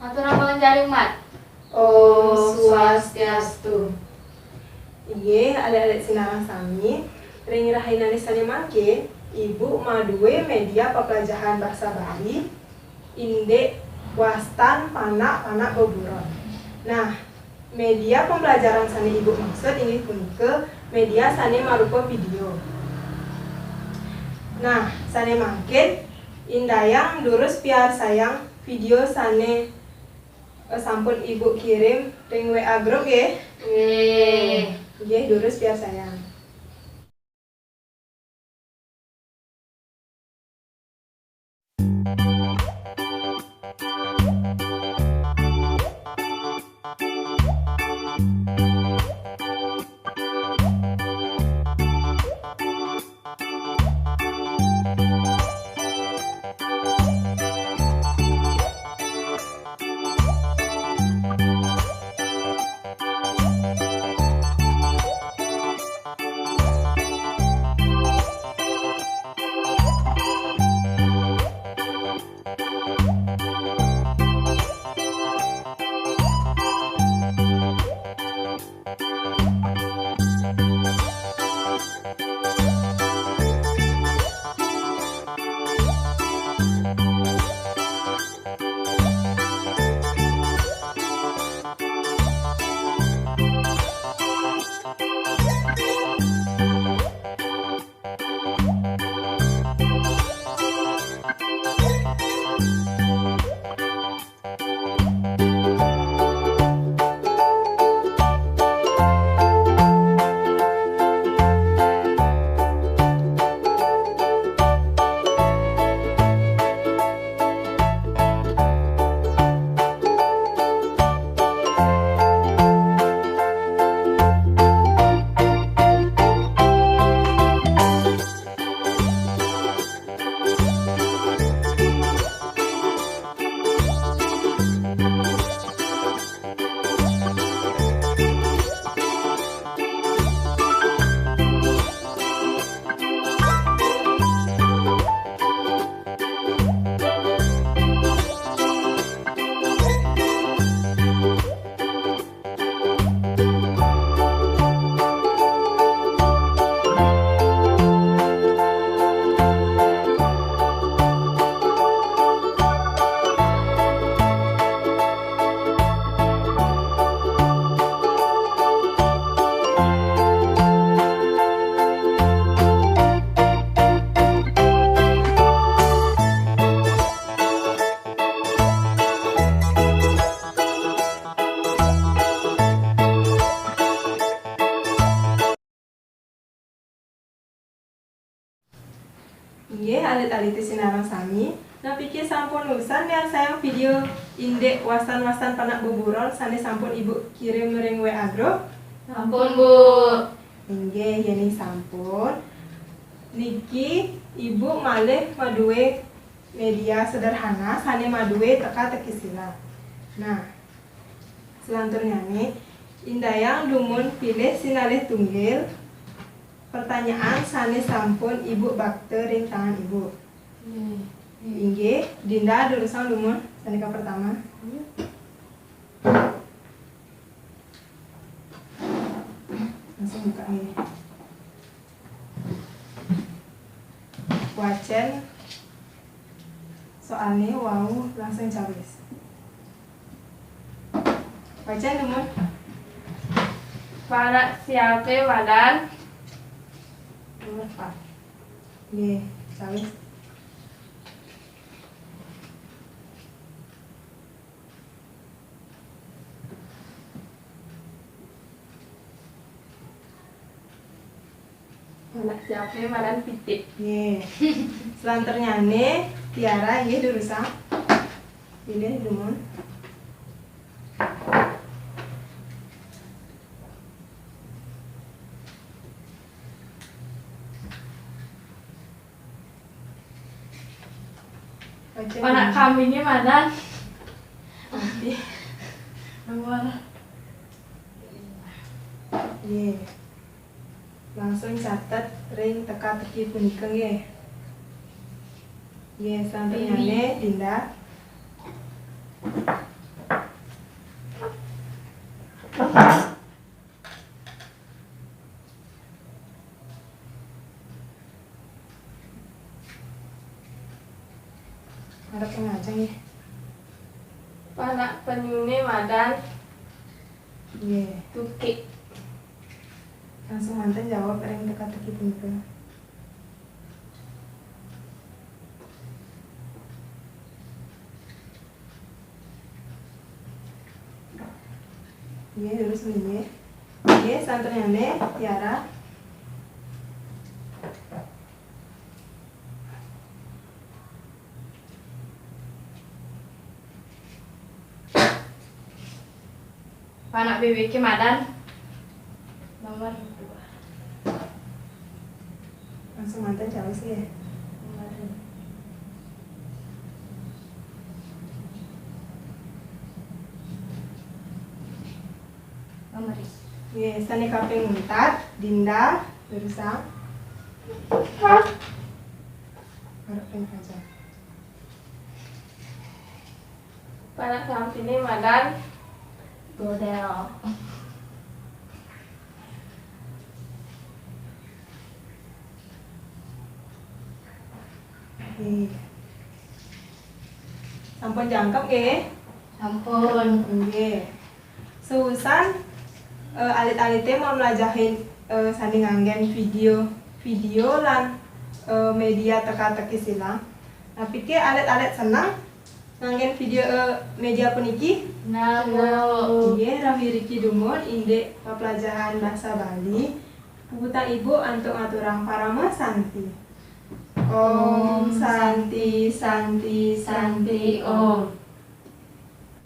Matur nuwun jaring mat. Om Swastiastu. Iye, adik-adik sinarang sami, ring rahainane sane mangke, Ibu maduwe media pepelajaran bahasa Bali, indek wastan panak boburon. Nah, media pembelajaran sane Ibu maksud inggih punika media sane marupa video. Nah, sane mangkin indayang durus piar sayang video sane sampun Ibu kirim ring WA grup nggih. Nggih, durus piar sayang. Nggih, alit-alit sinarang sami. Nah, pikir sampun lusan yang sayang video indek wastan-wastan panak boburon sane sampun Ibu kirim ring WA grup. Sampun, Bu. Nggih, yen sampun. Niki Ibu malih maduwe media sederhana sane maduwe teka-teki sila. Nah, selanjutnya nih indayang dumun pilih sinalih tunggil pertanyaan sane sampun Ibu bakte ring tangan Ibu. Inggih, Dinda durusan lumun sanika pertama. Langsung buka nih. Wajen soalnya wow langsung cawis. Wajen lumun. Para siape wadan. Nomor 4. Nggih, cawis. Anak siape wadan pitik. Nggih. Selanjutnya nih Tiara nggih durusan. Pilih lumun. Anak kambingnya wadan. Nanti. Nomor. Nggih. Langsung catat ring teka-teki punika nggih. Nggih, selanjutnya nih Dinda. Panak penyune madan Iya. tukik. Langsung mantan jawab yang teka-teki punten. Iya, terus ini. Iya, santrinya Tiara. Panak BBK madan nomor 2. Langsung mantan jawab sih ya. Nomor Iya, sani kaping 4, Dinda, berusaha. Harap aja. Panak sampini madan godel. Oke. Sampun jangkep nggih? Sampun. Nggih. Seusan alit-alite mau melajahin sandi nganggen video lan media teka-teki silang. Nah, pikir alit-alit senang nganggen video media puniki. Namu. Nggih, Rami Riki Dumon indek pelajaran bahasa Bali. Puputan Ibu antuk ngaturang parama santi. Om Santi Santi Santi Om.